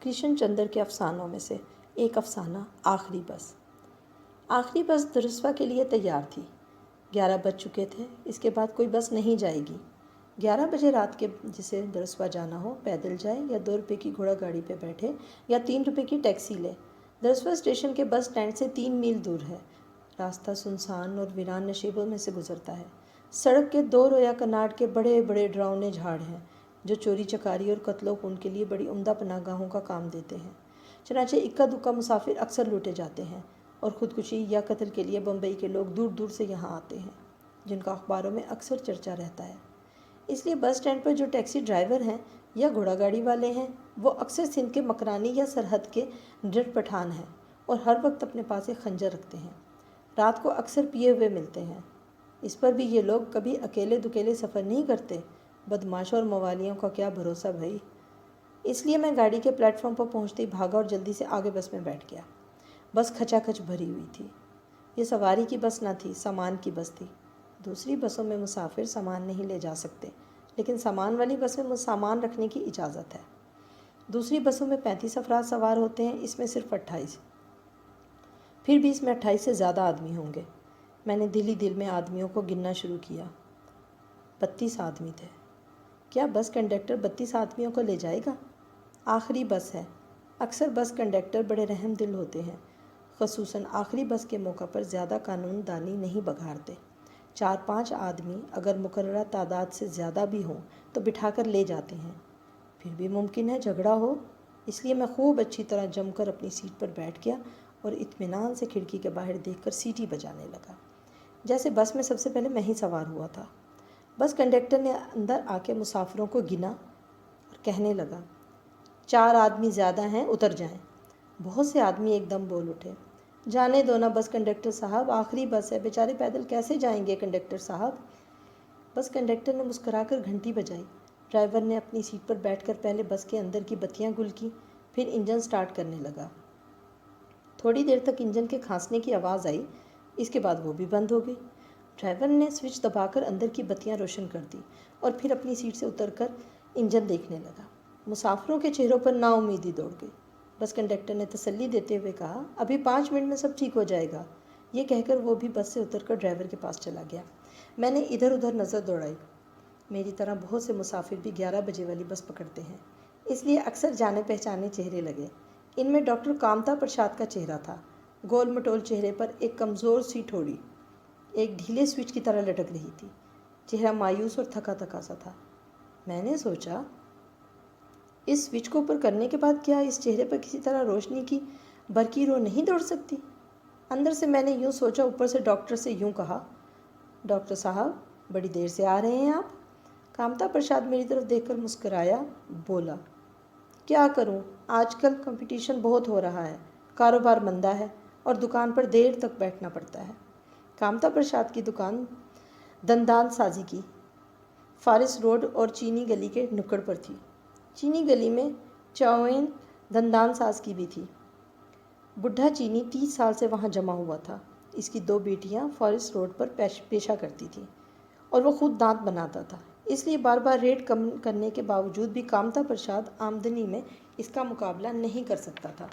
کرشن چندر کے افسانوں میں سے ایک افسانہ آخری بس۔ آخری بس درسوا کے لیے تیار تھی۔ 11 بج چکے تھے، اس کے بعد کوئی بس نہیں جائے گی۔ 11 بجے رات کے جسے درسوا جانا ہو پیدل جائے یا 2 روپے کی گھوڑا گاڑی پہ بیٹھے یا 3 روپے کی ٹیکسی لے۔ درسوا اسٹیشن کے بس اسٹینڈ سے 3 میل دور ہے۔ راستہ سنسان اور ویران نشیبوں میں سے گزرتا ہے۔ سڑک کے 2 رویا کناٹ کے بڑے بڑے ڈراؤنے جھاڑ ہیں جو چوری چکاری اور قتل و خون کے لیے بڑی عمدہ پناہ گاہوں کا کام دیتے ہیں۔ چنانچہ اکا دکا مسافر اکثر لوٹے جاتے ہیں اور خودکشی یا قتل کے لیے بمبئی کے لوگ دور دور سے یہاں آتے ہیں، جن کا اخباروں میں اکثر چرچا رہتا ہے۔ اس لیے بس اسٹینڈ پر جو ٹیکسی ڈرائیور ہیں یا گھوڑا گاڑی والے ہیں وہ اکثر سندھ کے مکرانی یا سرحد کے ڈر پٹھان ہیں اور ہر وقت اپنے پاس ایک خنجر رکھتے ہیں۔ رات کو اکثر پیے ہوئے ملتے ہیں۔ اس پر بھی یہ لوگ کبھی اکیلے دکیلے سفر نہیں کرتے۔ بدماشوں اور موالیوں کا کیا بھروسہ بھائی۔ اس لیے میں گاڑی کے پلیٹ فارم پر پہنچتے ہی بھاگا اور جلدی سے آگے بس میں بیٹھ گیا۔ بس کھچا کھچ بھری ہوئی تھی۔ یہ سواری کی بس نہ تھی، سامان کی بس تھی۔ دوسری بسوں میں مسافر سامان نہیں لے جا سکتے، لیکن سامان والی بس میں سامان رکھنے کی اجازت ہے۔ دوسری بسوں میں 35 افراد سوار ہوتے ہیں، اس میں صرف 28۔ پھر بھی اس میں 28 سے زیادہ آدمی ہوں گے۔ میں نے دل ہی دل میں آدمیوں کو گننا شروع کیا۔ 32 آدمی تھے۔ کیا بس کنڈکٹر 32 آدمیوں کو لے جائے گا؟ آخری بس ہے۔ اکثر بس کنڈکٹر بڑے رحم دل ہوتے ہیں، خصوصاً آخری بس کے موقع پر زیادہ قانون دانی نہیں بگھارتے۔ 4-5 آدمی اگر مقررہ تعداد سے زیادہ بھی ہوں تو بٹھا کر لے جاتے ہیں۔ پھر بھی ممکن ہے جھگڑا ہو، اس لیے میں خوب اچھی طرح جم کر اپنی سیٹ پر بیٹھ گیا اور اطمینان سے کھڑکی کے باہر دیکھ کر سیٹی بجانے لگا، جیسے بس میں سب سے پہلے میں ہی سوار ہوا تھا۔ بس کنڈکٹر نے اندر آ کے مسافروں کو گنا اور کہنے لگا، 4 آدمی زیادہ ہیں، اتر جائیں۔ بہت سے آدمی ایک دم بول اٹھے، جانے دو نا بس کنڈکٹر صاحب، آخری بس ہے، بیچارے پیدل کیسے جائیں گے کنڈکٹر صاحب۔ بس کنڈکٹر نے مسکرا کر گھنٹی بجائی۔ ڈرائیور نے اپنی سیٹ پر بیٹھ کر پہلے بس کے اندر کی بتیاں گل کیں، پھر انجن سٹارٹ کرنے لگا۔ تھوڑی دیر تک انجن کے کھانسنے کی آواز آئی، اس کے بعد وہ بھی بند ہو گئی۔ ڈرائیور نے سوئچ دبا کر اندر کی بتیاں روشن کر دی اور پھر اپنی سیٹ سے اتر کر انجن دیکھنے لگا۔ مسافروں کے چہروں پر نا امیدی دوڑ گئی۔ بس کنڈکٹر نے تسلی دیتے ہوئے کہا، ابھی 5 منٹ میں سب ٹھیک ہو جائے گا۔ یہ کہہ کر وہ بھی بس سے اتر کر ڈرائیور کے پاس چلا گیا۔ میں نے ادھر ادھر نظر دوڑائی۔ میری طرح بہت سے مسافر بھی 11 بجے والی بس پکڑتے ہیں، اس لیے اکثر جانے پہچانے چہرے لگے۔ ان میں ڈاکٹر کامتا پرساد کا چہرہ تھا۔ گول مٹول چہرے پر ایک کمزور سی ٹھوڑی ایک ڈھیلے سوئچ کی طرح لٹک رہی تھی۔ چہرہ مایوس اور تھکا تھکا سا تھا۔ میں نے سوچا، اس سوئچ کو اوپر کرنے کے بعد کیا اس چہرے پر کسی طرح روشنی کی برقی رو نہیں دوڑ سکتی؟ اندر سے میں نے یوں سوچا، اوپر سے ڈاکٹر سے یوں کہا، ڈاکٹر صاحب بڑی دیر سے آ رہے ہیں آپ؟ کامتا پرساد میری طرف دیکھ کر مسکرایا، بولا، کیا کروں، آج کل کمپٹیشن بہت ہو رہا ہے، کاروبار مندہ ہے اور دکان پر دیر تک بیٹھنا پڑتا ہے۔ کامتا پرساد کی دکان دندان سازی کی فارس روڈ اور چینی گلی کے نکڑ پر تھی۔ چینی گلی میں چاوین دندان ساز کی بھی تھی۔ بڈھا چینی 30 سال سے وہاں جمع ہوا تھا۔ اس کی 2 بیٹیاں فارس روڈ پر پیشہ کرتی تھیں اور وہ خود دانت بناتا تھا، اس لیے بار بار ریٹ کم کرنے کے باوجود بھی کامتا پرساد آمدنی میں اس کا مقابلہ نہیں کر سکتا تھا۔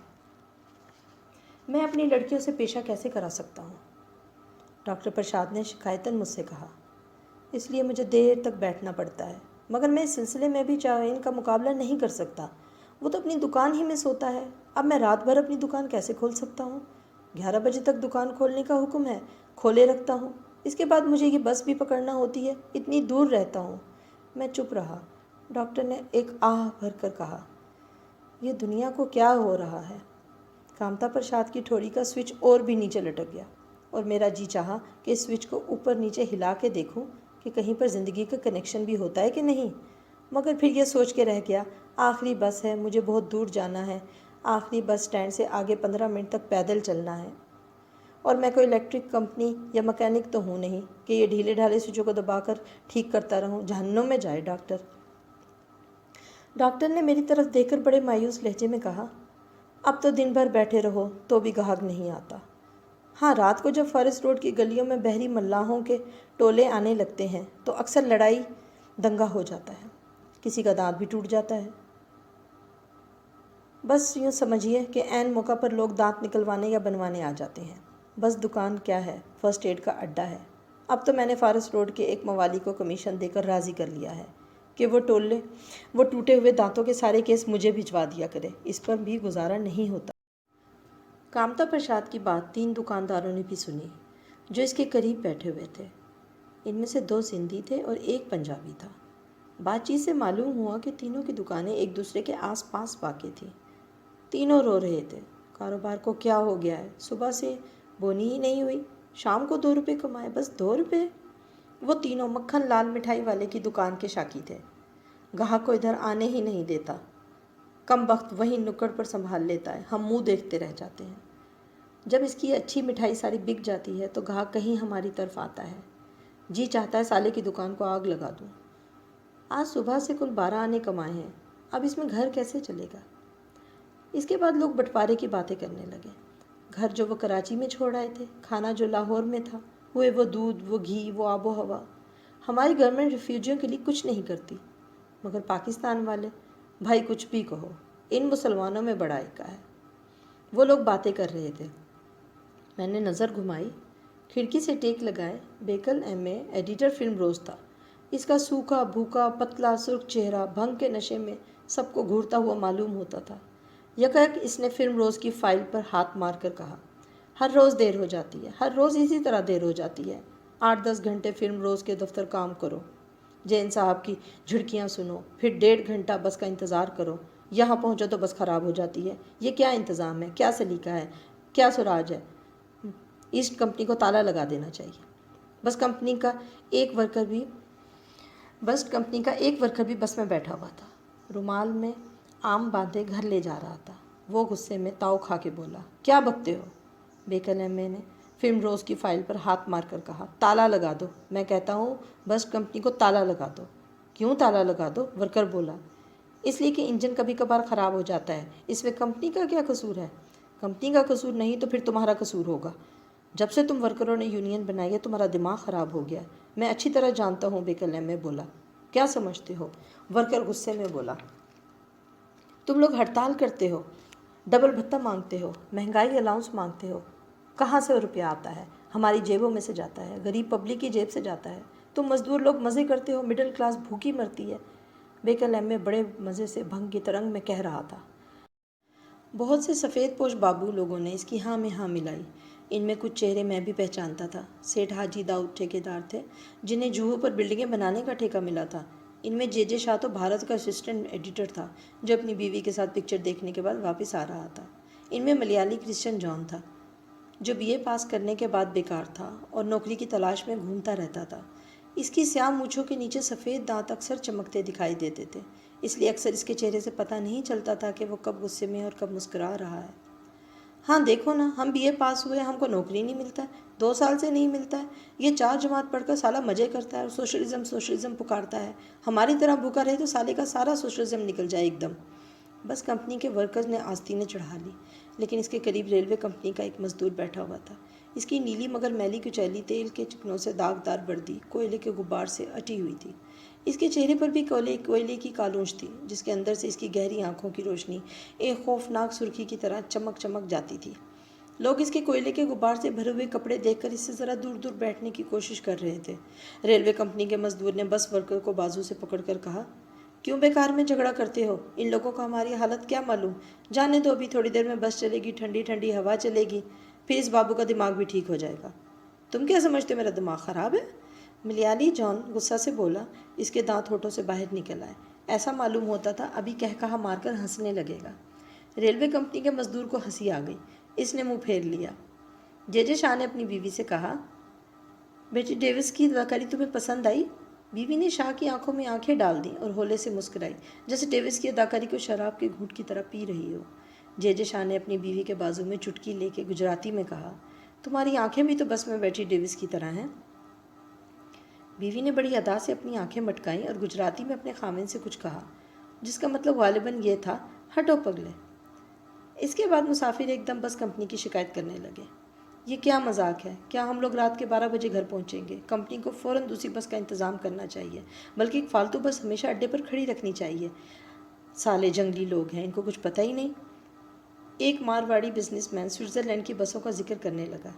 میں اپنی لڑکیوں سے پیشہ کیسے کرا سکتا ہوں؟ ڈاکٹر پرساد نے شکایتاً مجھ سے کہا، اس لیے مجھے دیر تک بیٹھنا پڑتا ہے، مگر میں اس سلسلے میں بھی چاوین کا مقابلہ نہیں کر سکتا۔ وہ تو اپنی دکان ہی میں سوتا ہے، اب میں رات بھر اپنی دکان کیسے کھول سکتا ہوں؟ 11 بجے تک دکان کھولنے کا حکم ہے، کھولے رکھتا ہوں، اس کے بعد مجھے یہ بس بھی پکڑنا ہوتی ہے، اتنی دور رہتا ہوں۔ میں چپ رہا۔ ڈاکٹر نے ایک آہ بھر کر کہا، یہ دنیا کو کیا ہو رہا ہے؟ کامتا پرساد کی ٹھوڑی کا سوئچ اور بھی نیچے لٹک گیا اور میرا جی چاہا کہ اس سوئچ کو اوپر نیچے ہلا کے دیکھوں کہ کہیں پر زندگی کا کنیکشن بھی ہوتا ہے کہ نہیں، مگر پھر یہ سوچ کے رہ گیا، آخری بس ہے، مجھے بہت دور جانا ہے، آخری بس اسٹینڈ سے آگے 15 منٹ تک پیدل چلنا ہے، اور میں کوئی الیکٹرک کمپنی یا مکینک تو ہوں نہیں کہ یہ ڈھیلے ڈھالے سوئچوں کو دبا کر ٹھیک کرتا رہوں۔ جہنم میں جائے ڈاکٹر۔ ڈاکٹر نے میری طرف دیکھ کر بڑے مایوس لہجے میں کہا، اب تو دن بھر بیٹھے رہو تو بھی گاہک نہیں آتا۔ ہاں، رات کو جب فارس روڈ کی گلیوں میں بحری ملاحوں کے ٹولے آنے لگتے ہیں تو اکثر لڑائی دنگا ہو جاتا ہے، کسی کا دانت بھی ٹوٹ جاتا ہے۔ بس یوں سمجھیے کہ عین موقع پر لوگ دانت نکلوانے یا بنوانے آ جاتے ہیں۔ بس دکان کیا ہے، فرسٹ ایڈ کا اڈا ہے۔ اب تو میں نے فارس روڈ کے ایک موالی کو کمیشن دے کر راضی کر لیا ہے کہ وہ ٹوٹے ہوئے دانتوں کے سارے کیس مجھے بھجوا دیا کرے، اس پر بھی گزارا نہیں ہوتا۔ کامتا پرساد کی بات 3 دکانداروں نے بھی سنی جو اس کے قریب بیٹھے ہوئے تھے۔ ان میں سے 2 سندھی تھے اور ایک پنجابی تھا۔ بات چیت سے معلوم ہوا کہ تینوں کی دکانیں ایک دوسرے کے آس پاس واقع تھیں۔ تینوں رو رہے تھے، کاروبار کو کیا ہو گیا ہے، صبح سے بونی ہی نہیں ہوئی، شام کو 2 روپے کمائے، بس 2 روپے۔ وہ تینوں مکھن لال مٹھائی والے کی دکان کے شاکی تھے، گاہک کو ادھر آنے ہی نہیں دیتا، کم بخت وہیں نکڑ پر سنبھال لیتا ہے، ہم منہ دیکھتے رہ جاتے ہیں۔ جب اس کی اچھی مٹھائی ساری بک جاتی ہے تو گاہک کہیں ہماری طرف آتا ہے، جی چاہتا ہے سالے کی دکان کو آگ لگا دوں۔ آج صبح سے کل 12 آنے کمائے ہیں، اب اس میں گھر کیسے چلے گا؟ اس کے بعد لوگ بٹوارے کی باتیں کرنے لگے۔ گھر جو وہ کراچی میں چھوڑ آئے تھے، کھانا جو لاہور میں تھا، ہوئے وہ دودھ، وہ گھی، وہ آب و ہوا۔ ہماری گورنمنٹ ریفیوجیوں کے لیے کچھ نہیں کرتی، مگر پاکستان والے، بھائی کچھ بھی کہو، ان مسلمانوں میں بڑا ایکا ہے۔ وہ لوگ باتیں کر رہے تھے۔ میں نے نظر گھمائی، کھڑکی سے ٹیک لگائے۔ بیکل ایم اے ایڈیٹر فلم روز تھا۔ اس کا سوکھا بھوکا پتلا سرخ چہرہ بھنگ کے نشے میں سب کو گھورتا ہوا معلوم ہوتا تھا۔ یکایک اس نے فلم روز کی فائل پر ہاتھ مار کر کہا، ہر روز دیر ہو جاتی ہے، ہر روز اسی طرح دیر ہو جاتی ہے۔ 8-10 گھنٹے فلم روز کے دفتر کام کرو، جین صاحب کی جھڑکیاں سنو، پھر 1.5 گھنٹہ بس کا انتظار کرو، یہاں پہنچو تو بس خراب ہو جاتی ہے۔ یہ کیا انتظام ہے، کیا سلیقہ ہے، کیا سراج ہے؟ ایسٹ کمپنی کو تالا لگا دینا چاہیے۔ بس کمپنی کا ایک ورکر بھی بس میں بیٹھا ہوا تھا، رومال میں آم باندھے گھر لے جا رہا تھا۔ وہ غصے میں تاؤ کھا کے بولا، کیا بکتے ہو؟ بیکل ایم اے نے فلم روز کی فائل پر ہاتھ مار کر کہا، تالا لگا دو، میں کہتا ہوں بس کمپنی کو تالا لگا دو۔ کیوں تالا لگا دو؟ ورکر بولا۔ اس لیے کہ انجن کبھی کبھار خراب ہو جاتا ہے، اس میں کمپنی کا کیا قصور ہے؟ کمپنی کا قصور نہیں تو پھر تمہارا قصور ہوگا۔ جب سے تم ورکروں نے یونین بنائی ہے تمہارا دماغ خراب ہو گیا ہے، میں اچھی طرح جانتا ہوں، بیکل ایم اے بولا۔ کیا سمجھتے ہو؟ ورکر غصے میں بولا۔ تم لوگ ہڑتال کرتے ہو، ڈبل بھتہ مانگتے ہو، مہنگائی الاؤنس مانگتے ہو، کہاں سے روپیہ آتا ہے؟ ہماری جیبوں میں سے جاتا ہے، غریب پبلک کی جیب سے جاتا ہے۔ تم مزدور لوگ مزے کرتے ہو، مڈل کلاس بھوکی مرتی ہے۔ بیکل ایم اے بڑے مزے سے بھنگ کی ترنگ میں کہہ رہا تھا۔ بہت سے سفید پوش بابو لوگوں نے اس کی ہاں میں ہاں ملائی۔ ان میں کچھ چہرے میں بھی پہچانتا تھا۔ سیٹھ حاجی داؤد ٹھیکیدار تھے، جنہیں جوہو پر بلڈنگیں بنانے کا ٹھیکہ ملا تھا۔ ان میں جے شاہ تو بھارت کا اسسٹنٹ ایڈیٹر تھا، جو اپنی بیوی کے ساتھ پکچر دیکھنے کے بعد واپس آ رہا تھا۔ ان میں ملیالی کرسچن جان تھا، جو بی اے پاس کرنے کے بعد بیکار تھا اور نوکری کی تلاش میں گھومتا رہتا تھا۔ اس کی سیاہ مونچھوں کے نیچے سفید دانت اکثر چمکتے دکھائی دیتے تھے، اس لیے اکثر اس کے چہرے سے پتہ نہیں چلتا تھا کہ وہ کب غصے میں اور کب مسکرا رہا ہے۔ ہاں دیکھو نا، ہم بی اے پاس ہوئے، ہم کو نوکری نہیں ملتا ہے، 2 سال سے نہیں ملتا ہے۔ یہ 4 جماعت پڑھ کر سالہ مزے کرتا ہے اور سوشلزم پکارتا ہے۔ ہماری طرح بھوکا رہے تو سالے کا سارا سوشلزم نکل جائے ایک دم۔ بس کمپنی کے ورکرز نے آستینیں چڑھا لی، لیکن اس کے قریب ریلوے کمپنی کا ایک مزدور بیٹھا ہوا تھا۔ اس کی نیلی مگر میلی کچیلی تیل کے چکنوں سے داغدار وردی کوئلے کے غبار سے اٹی ہوئی تھی۔ اس کے چہرے پر بھی کوئلے کی کالونچ تھی، جس کے اندر سے اس کی گہری آنکھوں کی روشنی ایک خوفناک سرخی کی طرح چمک جاتی تھی۔ لوگ اس کے کوئلے کے غبار سے بھرے ہوئے کپڑے دیکھ کر اس سے ذرا دور دور بیٹھنے کی کوشش کر رہے تھے۔ ریلوے کمپنی کے مزدور نے بس ورکر کو بازو سے پکڑ کر کہا، کیوں بیکار میں جھگڑا کرتے ہو؟ ان لوگوں کو ہماری حالت کیا معلوم؟ جانے دو، ابھی تھوڑی دیر میں بس چلے گی، ٹھنڈی ٹھنڈی ہوا چلے گی، پھر اس بابو کا دماغ بھی ٹھیک ہو جائے گا۔ تم کیا سمجھتے ہو میرا دماغ خراب ہے؟ ملیالی جان غصہ سے بولا۔ اس کے دانت ہونٹوں سے باہر نکل آئے، ایسا معلوم ہوتا تھا ابھی کہا مار کر ہنسنے لگے گا۔ ریلوے کمپنی کے مزدور کو ہنسی آ گئی، اس نے منہ پھیر لیا۔ جے شاہ نے اپنی بیوی سے کہا، بیٹی ڈیوس کی اداکاری تمہیں پسند آئی؟ بیوی نے شاہ کی آنکھوں میں آنکھیں ڈال دیں اور ہولے سے مسکرائی، جیسے ڈیوس کی اداکاری کو شراب کے گھونٹ کی طرح پی رہی ہو۔ جے شاہ نے اپنی بیوی کے بازو میں چٹکی لے کے گجراتی میں کہا، تمہاری آنکھیں بھی تو بس میں بیٹھی ڈیوس کی طرح ہیں۔ بیوی نے بڑی ادا سے اپنی آنکھیں مٹکائیں اور گجراتی میں اپنے خاوند سے کچھ کہا، جس کا مطلب غالباً یہ تھا، ہٹو پگلے۔ اس کے بعد مسافر ایک دم بس کمپنی کی شکایت کرنے لگے، یہ کیا مذاق ہے؟ کیا ہم لوگ رات کے 12 بجے گھر پہنچیں گے؟ کمپنی کو فوراً دوسری بس کا انتظام کرنا چاہیے، بلکہ ایک فالتو بس ہمیشہ اڈے پر کھڑی رکھنی چاہیے۔ سالے جنگلی لوگ ہیں، ان کو کچھ پتہ ہی نہیں۔ ایک مارواڑی بزنس مین سوئٹزرلینڈ کی بسوں کا ذکر کرنے لگا۔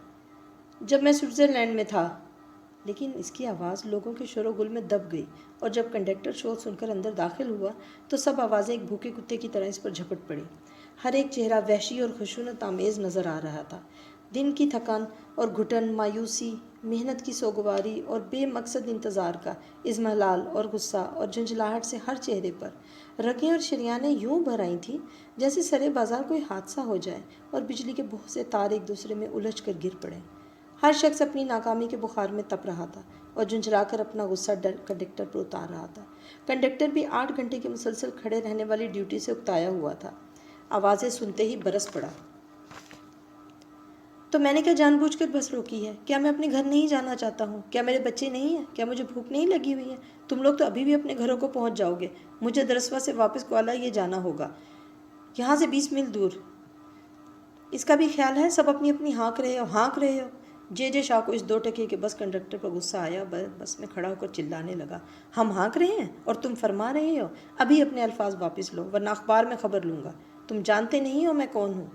جب میں سوئٹزرلینڈ میں تھا، لیکن اس کی آواز لوگوں کے شور و گل میں دب گئی، اور جب کنڈکٹر شور سن کر اندر داخل ہوا تو سب آوازیں ایک بھوکے کتے کی طرح اس پر جھپٹ پڑی۔ ہر ایک چہرہ وحشی اور خشونت آمیز نظر آ رہا تھا۔ دن کی تھکان اور گھٹن، مایوسی، محنت کی سوگواری اور بے مقصد انتظار کا اضمحلال اور غصہ اور جھنجھلاہٹ سے ہر چہرے پر رگیں اور شریانیں یوں بھر آئی تھیں جیسے سرے بازار کوئی حادثہ ہو جائے اور بجلی کے بہت سے تار ایک دوسرے میں الجھ کر گر پڑیں۔ ہر شخص اپنی ناکامی کے بخار میں تپ رہا تھا اور جھنجھلا کر اپنا غصہ کنڈکٹر پر اتار رہا تھا۔ کنڈکٹر بھی 8 گھنٹے کے مسلسل کھڑے رہنے والی ڈیوٹی سے اکتایا ہوا تھا۔ آوازیں سنتے ہی برس پڑا۔ تو میں نے کیا جان بوجھ کر بس روکی ہے؟ کیا میں اپنے گھر نہیں جانا چاہتا ہوں؟ کیا میرے بچے نہیں ہیں؟ کیا مجھے بھوک نہیں لگی ہوئی ہے؟ تم لوگ تو ابھی بھی اپنے گھروں کو پہنچ جاؤ گے۔ مجھے درسوا سے واپس کوالا یہ جانا ہوگا، یہاں سے 20 میل دور۔ اس کا بھی خیال ہے؟ سب اپنی اپنی ہانک رہے ہو۔ جے شاہ کو اس 2 ٹکے کے بس کنڈکٹر پر غصہ آیا، بس میں کھڑا ہو کر چلانے لگا، ہم ہانک رہے ہیں اور تم فرما رہے ہو؟ ابھی اپنے الفاظ واپس لو ورنہ اخبار میں خبر لوں گا۔ تم جانتے نہیں ہو میں کون ہوں؟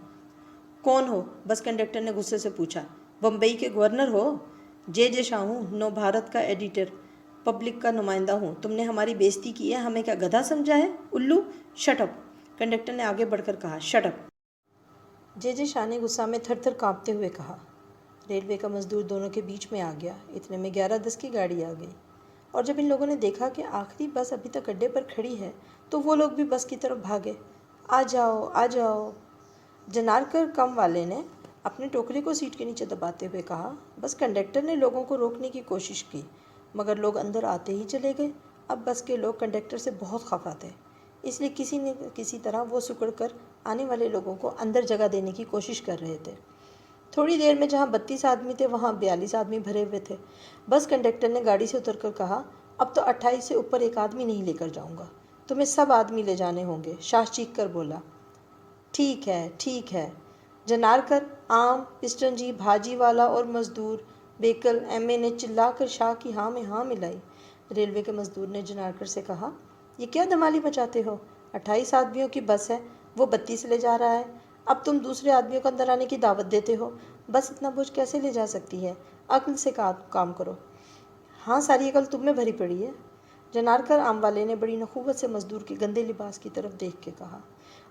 کون ہو؟ بس کنڈکٹر نے غصے سے پوچھا۔ بمبئی کے گورنر ہو؟ جے شاہ ہوں، نو بھارت کا ایڈیٹر، پبلک کا نمائندہ ہوں۔ تم نے ہماری بےزتی کی ہے، ہمیں کیا گدھا سمجھا ہے؟ الو، شٹ اپ! کنڈکٹر نے آگے بڑھ کر کہا، شٹ اپ! جے شاہ نے غصہ میں تھر تھر کانپتے ہوئے کہا۔ ریلوے کا مزدور دونوں کے بیچ میں آ گیا۔ اتنے میں 11:10 کی گاڑی آ گئی، اور جب ان لوگوں نے دیکھا کہ آخری بس ابھی تک اڈے پر کھڑی ہے تو وہ لوگ بھی بس کی طرف بھاگے۔ آ جاؤ، آ جاؤ! جنارکر کم والے نے اپنے ٹوکرے کو سیٹ کے نیچے دباتے ہوئے کہا۔ بس کنڈکٹر نے لوگوں کو روکنے کی کوشش کی، مگر لوگ اندر آتے ہی چلے گئے۔ اب بس کے لوگ کنڈکٹر سے بہت خفا تھے، اس لیے کسی نہ کسی طرح وہ سکڑ کر آنے والے لوگوں کو اندر جگہ دینے کی کوشش کر رہے تھے۔ تھوڑی دیر میں جہاں 32 آدمی تھے وہاں 42 آدمی بھرے ہوئے تھے۔ بس کنڈکٹر نے گاڑی سے اتر کر کہا، اب تو 28 سے اوپر ایک آدمی نہیں لے کر جاؤں گا، تمہیں سب آدمی لے جانے ہوں گے۔ شاہ چیخ کر بولا۔ ٹھیک ہے، ٹھیک ہے۔ جنارکر، آم، پسٹنجی، بھاجی والا اور مزدور بیکل ایم اے نے چلا کر شاہ کی ہاں میں ہاں ملائی۔ ریلوے کے مزدور نے جنارکر سے کہا، یہ کیا دمالی مچاتے ہو؟ 28 آدمیوں کی بس ہے، وہ 32 لے جا رہا ہے، اب تم دوسرے آدمیوں کو اندر آنے کی دعوت دیتے ہو؟ بس اتنا بوجھ کیسے لے جا سکتی ہے؟ عقل سے کام کرو۔ ہاں، ساری عقل تم میں بھری پڑی ہے۔ جنارکر آم والے نے بڑی نخوت سے مزدور کے گندے لباس کی طرف دیکھ کے کہا،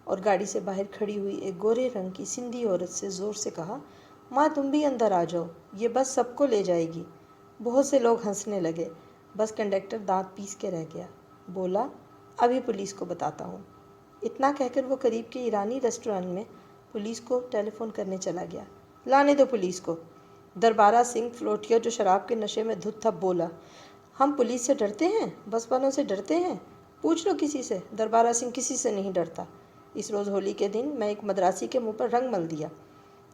اور گاڑی سے باہر کھڑی ہوئی ایک گورے رنگ کی سندھی عورت سے زور سے کہا، ماں تم بھی اندر آ جاؤ، یہ بس سب کو لے جائے گی۔ بہت سے لوگ ہنسنے لگے۔ بس کنڈکٹر دانت پیس کے رہ گیا، بولا، ابھی پولیس کو بتاتا ہوں۔ اتنا کہہ کر وہ قریب کے ایرانی ریسٹورانٹ میں پولیس کو ٹیلی فون کرنے چلا گیا۔ لانے دو پولیس کو! دربارہ سنگھ فلوٹیا جو شراب کے نشے میں دھت تھا بولا، ہم پولیس سے ڈرتے ہیں؟ بس والوں سے ڈرتے ہیں؟ پوچھ لو کسی سے۔ دربارہ سنگھ کسی سے نہیں ڈرتا۔ اس روز ہولی کے دن میں ایک مدراسی کے منہ پر رنگ مل دیا۔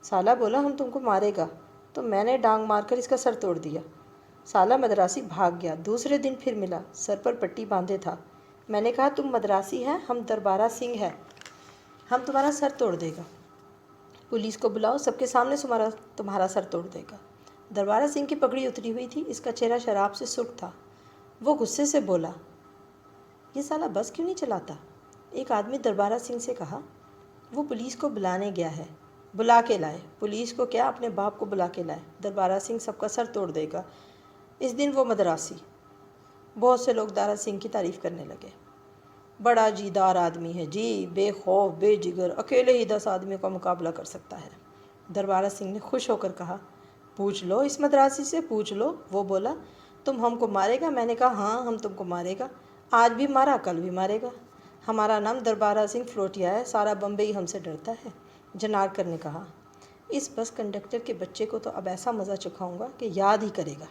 سالہ بولا، ہم تم کو مارے گا، تو میں نے ڈانگ مار کر اس کا سر توڑ دیا۔ سالہ مدراسی بھاگ گیا۔ دوسرے دن پھر ملا، سر پر پٹی باندھے تھا۔ میں نے کہا، تم مدراسی ہیں، ہم دربارہ سنگھ ہیں، ہم تمہارا سر توڑ دے گا۔ پولیس کو بلاؤ، سب کے سامنے تمہارا سر توڑ دے گا۔ دربارہ سنگھ کی پگڑی اتری ہوئی تھی، اس کا چہرہ شراب سے سرخ تھا۔ وہ غصے سے بولا، یہ سالہ بس کیوں نہیں چلاتا؟ ایک آدمی دربارہ سنگھ سے کہا، وہ پولیس کو بلانے گیا ہے، بلا کے لائے۔ پولیس کو کیا، اپنے باپ کو بلا کے لائے، دربارہ سنگھ سب کا سر توڑ دے گا۔ اس دن وہ مدراسی۔ بہت سے لوگ دارا سنگھ کی تعریف کرنے لگے۔ بڑا جیدار آدمی ہے جی، بے خوف بے جگر، اکیلے ہی 10 آدمیوں کا مقابلہ کر سکتا ہے۔ دربارہ سنگھ نے خوش ہو کر کہا، پوچھ لو اس مدراسی سے، پوچھ لو۔ وہ بولا، تم ہم کو مارے گا؟ میں نے کہا، ہاں، ہم تم کو مارے گا، آج بھی مارا، کل بھی مارے گا۔ ہمارا نام دربارہ سنگھ فلوٹیا ہے، سارا بمبئی ہم سے ڈرتا ہے۔ جنارکر نے کہا، اس بس کنڈکٹر کے بچے کو تو اب ایسا مزہ چکھاؤں گا کہ یاد ہی کرے گا۔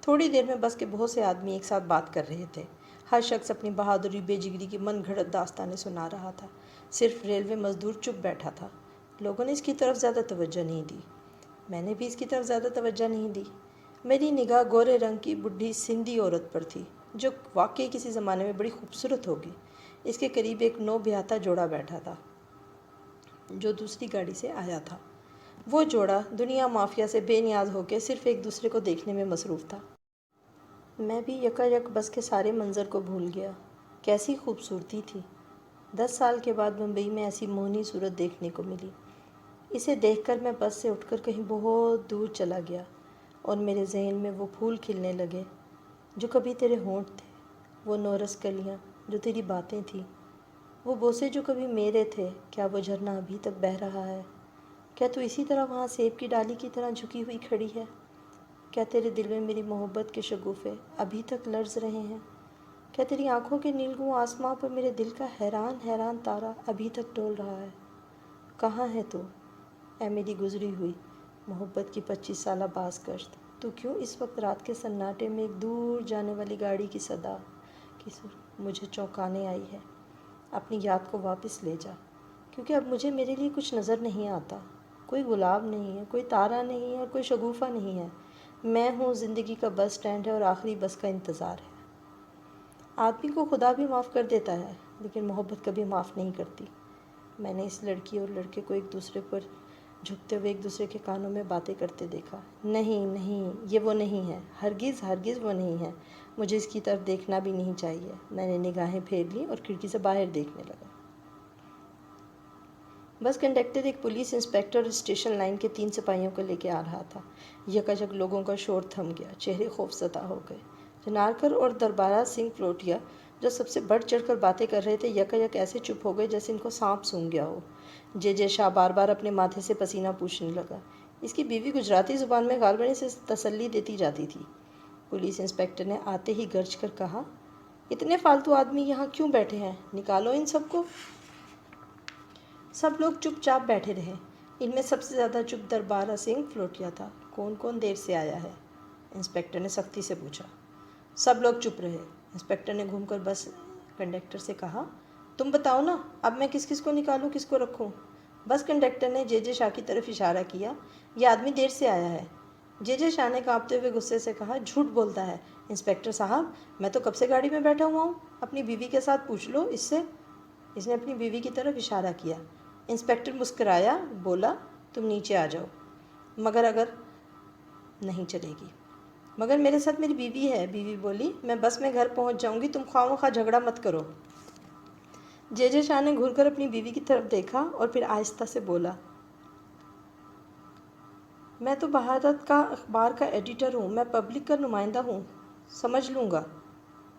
تھوڑی دیر میں بس کے بہت سے آدمی ایک ساتھ بات کر رہے تھے۔ ہر شخص اپنی بہادری بے جگری کی من گھڑت داستانیں سنا رہا تھا۔ صرف ریلوے مزدور چپ بیٹھا تھا۔ لوگوں نے اس کی طرف زیادہ توجہ نہیں دی۔ میں نے بھی اس کی طرف زیادہ توجہ نہیں دی۔ میری نگاہ گورے رنگ کی بڈھی سندھی عورت پر تھی، جو واقعی کسی زمانے میں بڑی خوبصورت ہوگی۔ اس کے قریب ایک نو بیاہتا جوڑا بیٹھا تھا، جو دوسری گاڑی سے آیا تھا۔ وہ جوڑا دنیا مافیا سے بے نیاز ہو کے صرف ایک دوسرے کو دیکھنے میں مصروف تھا۔ میں بھی یکا یک بس کے سارے منظر کو بھول گیا۔ کیسی خوبصورتی تھی! 10 سال کے بعد ممبئی میں ایسی موہنی صورت دیکھنے کو ملی۔ اسے دیکھ کر میں بس سے اٹھ کر کہیں بہت دور چلا گیا اور میرے ذہن میں وہ پھول کھلنے لگے جو کبھی تیرے ہونٹ تھے، وہ نورس کلیاں جو تیری باتیں تھیں، وہ بوسے جو کبھی میرے تھے۔ کیا وہ جھرنا ابھی تک بہہ رہا ہے؟ کیا تو اسی طرح وہاں سیب کی ڈالی کی طرح جھکی ہوئی کھڑی ہے؟ کیا تیرے دل میں میری محبت کے شگوفے ابھی تک لرز رہے ہیں؟ کیا تیری آنکھوں کے نیلگوں آسماں پر میرے دل کا حیران حیران تارا ابھی تک ڈول رہا ہے؟ کہاں ہے تو، اے میری گزری ہوئی محبت کی 25 سالہ باز گشت؟ تو کیوں اس وقت رات کے سناٹے میں ایک دور جانے والی گاڑی کی صدا کی مجھے چونکانے آئی ہے؟ اپنی یاد کو واپس لے جا، کیونکہ اب مجھے میرے لیے کچھ نظر نہیں آتا۔ کوئی گلاب نہیں ہے، کوئی تارا نہیں ہے اور کوئی شگوفہ نہیں ہے۔ میں ہوں، زندگی کا بس سٹینڈ ہے اور آخری بس کا انتظار ہے۔ آدمی کو خدا بھی معاف کر دیتا ہے لیکن محبت کبھی معاف نہیں کرتی۔ میں نے اس لڑکی اور لڑکے کو ایک دوسرے پر جھکتے ہوئے ایک دوسرے کے کانوں میں باتیں کرتے دیکھا۔ نہیں نہیں، یہ وہ نہیں ہے، ہرگز ہرگز وہ نہیں ہے۔ مجھے اس کی طرف دیکھنا بھی نہیں چاہیے۔ میں نے نگاہیں پھیر لیں اور کھڑکی سے باہر دیکھنے لگا۔ بس کنڈکٹر ایک پولیس انسپکٹر اسٹیشن لائن کے 3 سپاہیوں کو لے کے آ رہا تھا۔ یکایک لوگوں کا شور تھم گیا، چہرے خوف زدہ ہو گئے۔ جنارکر اور دربارہ سنگھ فلوٹیا جو سب سے بڑھ چڑھ کر باتیں کر رہے تھے، یکایک ایسے چپ ہو گئے جیسے ان کو سانپ سونگھ گیا ہو۔ جے شاہ بار بار اپنے ماتھے سے پسینہ پوچھنے لگا۔ اس کی بیوی گجراتی زبان میں غالباً اسے تسلی دیتی جاتی تھی۔ پولیس انسپکٹر نے آتے ہی گرج کر کہا، اتنے فالتو آدمی یہاں کیوں بیٹھے ہیں؟ نکالو ان سب کو۔ سب لوگ چپ چاپ بیٹھے رہے۔ ان میں سب سے زیادہ چپ دربارہ سنگھ فلوٹیا تھا۔ کون کون دیر سے آیا ہے؟ انسپکٹر نے سختی سے پوچھا۔ سب لوگ چپ رہے۔ انسپکٹر نے گھوم کر بس کنڈکٹر سے کہا، تم بتاؤ نا، اب میں کس کس کو نکالوں، کس کو رکھوں؟ بس کنڈکٹر نے جے شاہ کی طرف اشارہ کیا۔ یہ آدمی دیر سے آیا ہے۔ جے شاہ نے کانپتے ہوئے غصے سے کہا، جھوٹ بولتا ہے انسپکٹر صاحب، میں تو کب سے گاڑی میں بیٹھا ہوا ہوں، اپنی بیوی کے ساتھ پوچھ لو اس سے۔ اس نے اپنی بیوی کی طرف اشارہ کیا۔ انسپکٹر مسکرایا، بولا، تم نیچے آ جاؤ، مگر اگر نہیں چلے گی۔ مگر میرے ساتھ میری بیوی ہے، بیوی بولی، میں بس میں گھر پہنچ جاؤں گی، تم خواہ مخواہ جھگڑا مت کرو۔ جے شاہ نے گھور کر اپنی بیوی کی طرف دیکھا اور پھر آہستہ سے بولا، میں تو بھارت کا اخبار کا ایڈیٹر ہوں، میں پبلک کا نمائندہ ہوں، سمجھ لوں گا۔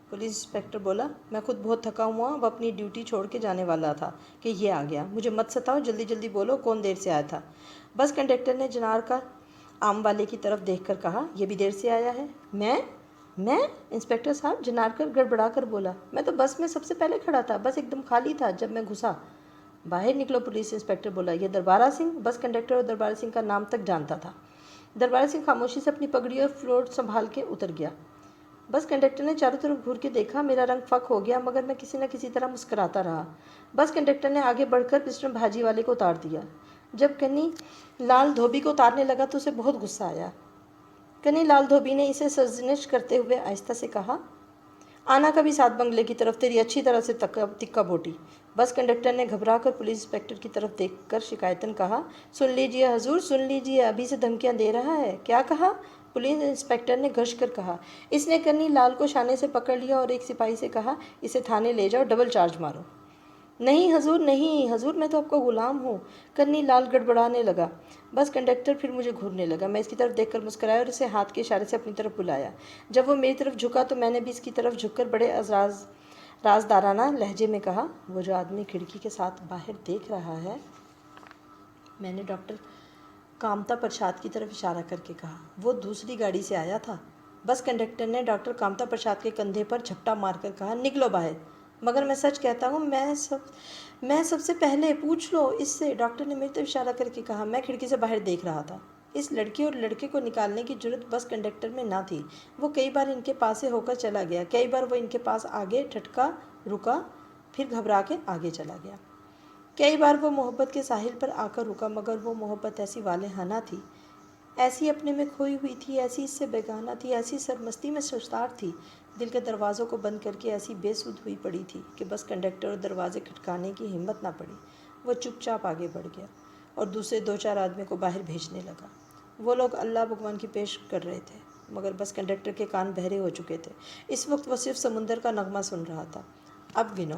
پولیس انسپکٹر بولا، میں خود بہت تھکا ہوا ہوں، اب اپنی ڈیوٹی چھوڑ کے جانے والا تھا کہ یہ آ گیا۔ مجھے مت ستاؤ، جلدی جلدی بولو، کون دیر سے آیا تھا؟ بس کنڈکٹر نے جنار کا عام والے کی طرف دیکھ کر کہا، یہ بھی دیر سے آیا ہے؟ میں انسپکٹر صاحب، جنارکر گڑبڑا کر بولا، میں تو بس میں سب سے پہلے کھڑا تھا، بس ایک دم خالی تھا جب میں گھسا۔ باہر نکلو، پولیس انسپکٹر بولا۔ یہ دربارہ سنگھ؟ بس کنڈکٹر اور دربارہ سنگھ کا نام تک جانتا تھا۔ دربارہ سنگھ خاموشی سے اپنی پگڑی اور فلوٹ سنبھال کے اتر گیا۔ بس کنڈکٹر نے چاروں طرف گھور کے دیکھا، میرا رنگ فک ہو گیا، مگر میں کسی نہ کسی طرح مسکراتا رہا۔ بس کنڈکٹر نے آگے بڑھ کر پسٹن بھاجی والے کو اتار دیا۔ جب کنی لال دھوبی کو اتارنے لگا تو اسے بہت غصہ آیا۔ کنی لال دھوبی نے اسے سرزنش کرتے ہوئے آہستہ سے کہا، آنا کبھی ساتھ بنگلے کی طرف، تیری اچھی طرح سے تکہ بوٹی۔ بس کنڈکٹر نے گھبرا کر پولیس انسپکٹر کی طرف دیکھ کر شکایتاً کہا، سن لیجئے حضور، سن لیجئے، ابھی سے دھمکیاں دے رہا ہے۔ کیا کہا؟ پولیس انسپکٹر نے گھرش کر کہا۔ اس نے کنی لال کو شانے سے پکڑ لیا اور ایک سپاہی سے کہا، اسے تھانے لے جاؤ، ڈبل چارج مارو۔ نہیں حضور، نہیں حضور، میں تو آپ کا غلام ہوں۔ کنی لال گڑبڑانے لگا۔ بس کنڈکٹر پھر مجھے گھورنے لگا۔ میں اس کی طرف دیکھ کر مسکرایا اور اسے ہاتھ کے اشارے سے اپنی طرف بلایا۔ جب وہ میری طرف جھکا تو میں نے بھی اس کی طرف جھک کر بڑے رازدارانہ لہجے میں کہا، وہ جو آدمی کھڑکی کے ساتھ باہر دیکھ رہا ہے، میں نے ڈاکٹر کامتا پرساد کی طرف اشارہ کر کے کہا، وہ دوسری گاڑی سے آیا تھا۔ بس کنڈکٹر نے ڈاکٹر کامتا پرساد کے کندھے پر جھپٹا مار کر کہا، نکلو باہر۔ مگر میں سچ کہتا ہوں، میں سب سے پہلے، پوچھ لو اس سے۔ ڈاکٹر نے میری طرف اشارہ کر کے کہا۔ میں کھڑکی سے باہر دیکھ رہا تھا۔ اس لڑکی اور لڑکے کو نکالنے کی جرأت بس کنڈکٹر میں نہ تھی۔ وہ کئی بار ان کے پاس سے ہو کر چلا گیا، کئی بار وہ ان کے پاس آگے ٹھٹکا، رکا، پھر گھبرا کے آگے چلا گیا۔ کئی بار وہ محبت کے ساحل پر آ کر رکا، مگر وہ محبت ایسی والہانہ تھی، ایسی اپنے میں کھوئی ہوئی تھی، ایسی اس سے بیگانہ تھی، ایسی سرمستی میں سرشار تھی، دل کے دروازوں کو بند کر کے ایسی بے سود ہوئی پڑی تھی کہ بس کنڈکٹر اور دروازے کھٹکانے کی ہمت نہ پڑی۔ وہ چپ چاپ آگے بڑھ گیا اور دوسرے 2-4 آدمیوں کو باہر بھیجنے لگا۔ وہ لوگ اللہ بھگوان کی پیش کر رہے تھے، مگر بس کنڈکٹر کے کان بہرے ہو چکے تھے۔ اس وقت وہ صرف سمندر کا نغمہ سن رہا تھا۔ اب گنو۔